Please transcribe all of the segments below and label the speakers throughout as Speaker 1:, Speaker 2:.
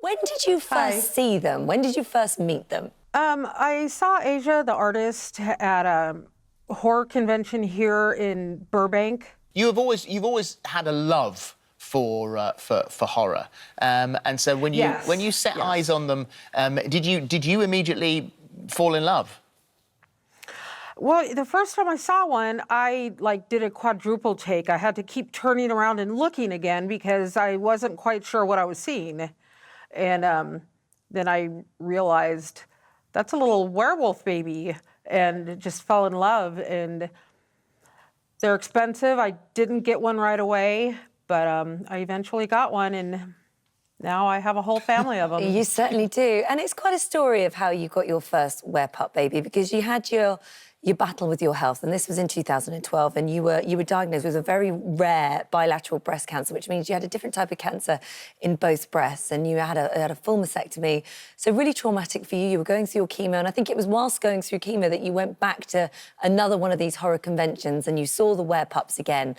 Speaker 1: When did you first see them? When did you first meet them?
Speaker 2: I saw Asia, the artist, at a horror convention here in Burbank.
Speaker 3: You've always had a love for horror, and so when you set eyes on them, did you immediately fall in love?
Speaker 2: Well, the first time I saw one, I did a quadruple take. I had to keep turning around and looking again because I wasn't quite sure what I was seeing. And then I realized that's a little werewolf baby, and just fell in love. And they're expensive. I didn't get one right away, but I eventually got one, and now I have a whole family of them.
Speaker 1: You certainly do. And it's quite a story of how you got your first WerePup baby, because you had your battle with your health, and this was in 2012, and you were diagnosed with a very rare bilateral breast cancer, which means you had a different type of cancer in both breasts, and you had a full mastectomy. So really traumatic for you. You were going through your chemo, and I think it was whilst going through chemo that you went back to another one of these horror conventions, and you saw the WerePups again.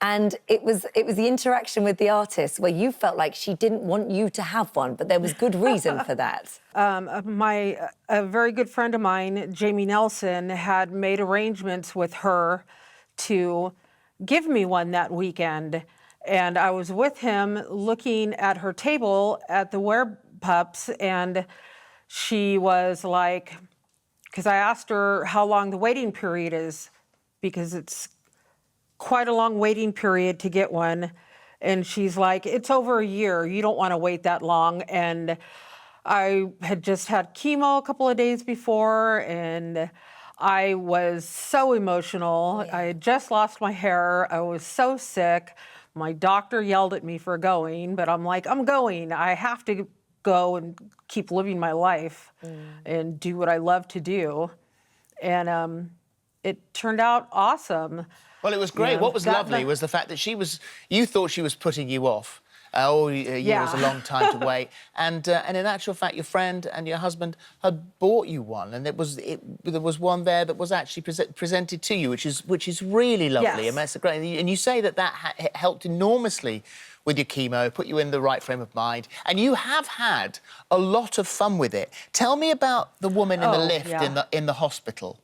Speaker 1: And it was the interaction with the artist where you felt like she didn't want you to have one, but there was good reason for that.
Speaker 2: A very good friend of mine, Jamie Nelson, had made arrangements with her to give me one that weekend. And I was with him looking at her table at the WerePups, and she was like, because I asked her how long the waiting period is, because it's quite a long waiting period to get one. And she's like, it's over a year. You don't want to wait that long. And I had just had chemo a couple of days before, and I was so emotional. I had just lost my hair. I was so sick. My doctor yelled at me for going, but I'm like, I'm going. I have to go and keep living my life and do what I love to do. And it turned out awesome.
Speaker 3: Well, it was great. What was lovely was the fact that you thought she was putting you off. A year was a long time to wait. And in actual fact, your friend and your husband had bought you one, and there was one there that was actually presented to you, which is really lovely.
Speaker 2: Yes.
Speaker 3: And that's great. And you say that helped enormously with your chemo, put you in the right frame of mind, and you have had a lot of fun with it. Tell me about the woman in the lift in the hospital.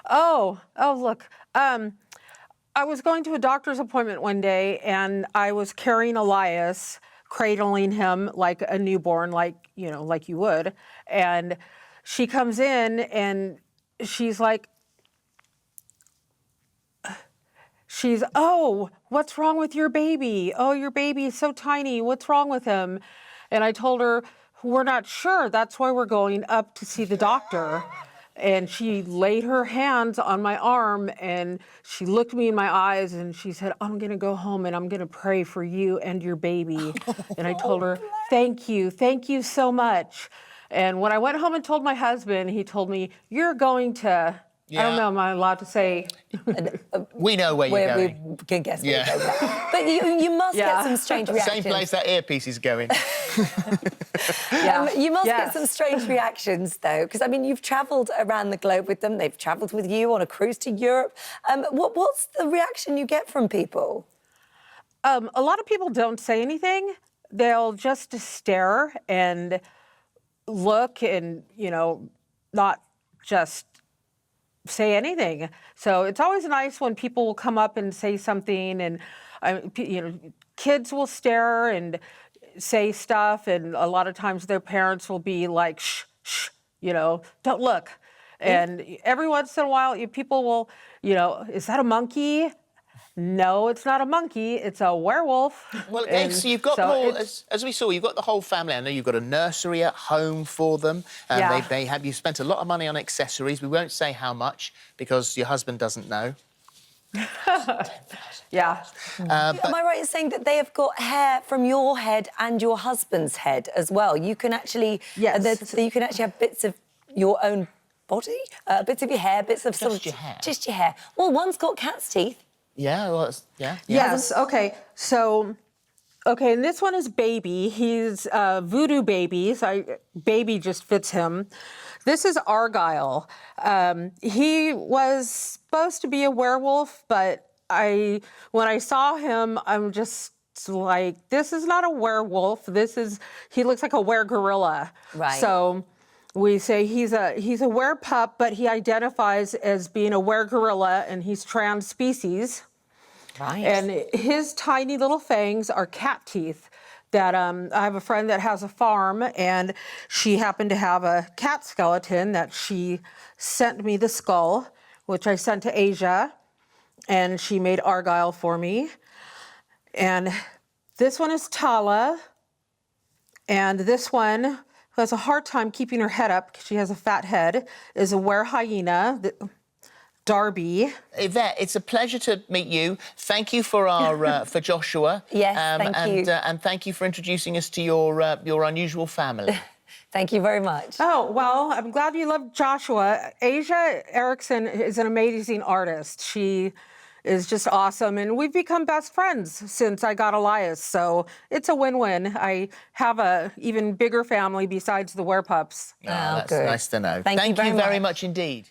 Speaker 2: Oh, look. I was going to a doctor's appointment one day, and I was carrying Elias, cradling him like a newborn, like you would. And she comes in, and she's like, oh, what's wrong with your baby? Oh, your baby is so tiny. What's wrong with him? And I told her, we're not sure. That's why we're going up to see the doctor. And she laid her hands on my arm, and she looked me in my eyes, and she said, I'm going to go home and I'm going to pray for you and your baby. And I told her, thank you so much. And when I went home and told my husband, he told me, you're going to, I don't know, am I allowed to say?
Speaker 3: We know where you're going.
Speaker 1: We can guess where you're going. But you must get some strange reactions.
Speaker 3: Same place that earpiece is going.
Speaker 1: You must get some strange reactions, though, because, I mean, you've travelled around the globe with them. They've travelled with you on a cruise to Europe. What's the reaction you get from people?
Speaker 2: A lot of people don't say anything. They'll just stare and look and, not just say anything. So it's always nice when people will come up and say something, and kids will stare and say stuff, and a lot of times their parents will be like, shh, shh, don't look. And every once in a while, people will, is that a monkey? No, it's not a monkey. It's a werewolf.
Speaker 3: Well, so you've got the whole, as we saw, you've got the whole family. I know you've got a nursery at home for them. You've spent a lot of money on accessories. We won't say how much because your husband doesn't know.
Speaker 2: Yeah.
Speaker 1: Am I right in saying that they have got hair from your head and your husband's head as well? You can actually, you can actually have bits of your own body, bits of your hair, bits of
Speaker 3: just your hair.
Speaker 1: Just your hair. Well, one's got cat's teeth.
Speaker 3: Yeah, well,
Speaker 2: Yes, okay. So, and this one is Baby. He's Voodoo Baby. So Baby just fits him. This is Argyle. He was supposed to be a werewolf, but when I saw him, I'm just like, this is not a werewolf. He looks like a were-gorilla.
Speaker 1: Right.
Speaker 2: So we say he's a werepup, but he identifies as being a were-gorilla, and he's trans species.
Speaker 1: Right.
Speaker 2: And his tiny little fangs are cat teeth. That I have a friend that has a farm, and she happened to have a cat skeleton that she sent me the skull, which I sent to Asia, and she made argyle for me. And this one is Tala, and this one, who has a hard time keeping her head up because she has a fat head, is a were hyena. Darby.
Speaker 3: Yvette, it's a pleasure to meet you. Thank you for our for Joshua.
Speaker 1: Yes, thank you.
Speaker 3: And thank you for introducing us to your unusual family.
Speaker 1: Thank you very much.
Speaker 2: Oh, well, I'm glad you love Joshua. Asia Erickson is an amazing artist. She is just awesome, and we've become best friends since I got Elias, so it's a win-win. I have a even bigger family besides the WerePups.
Speaker 3: That's
Speaker 1: good.
Speaker 3: nice to know.
Speaker 1: Thank you very
Speaker 3: very much indeed.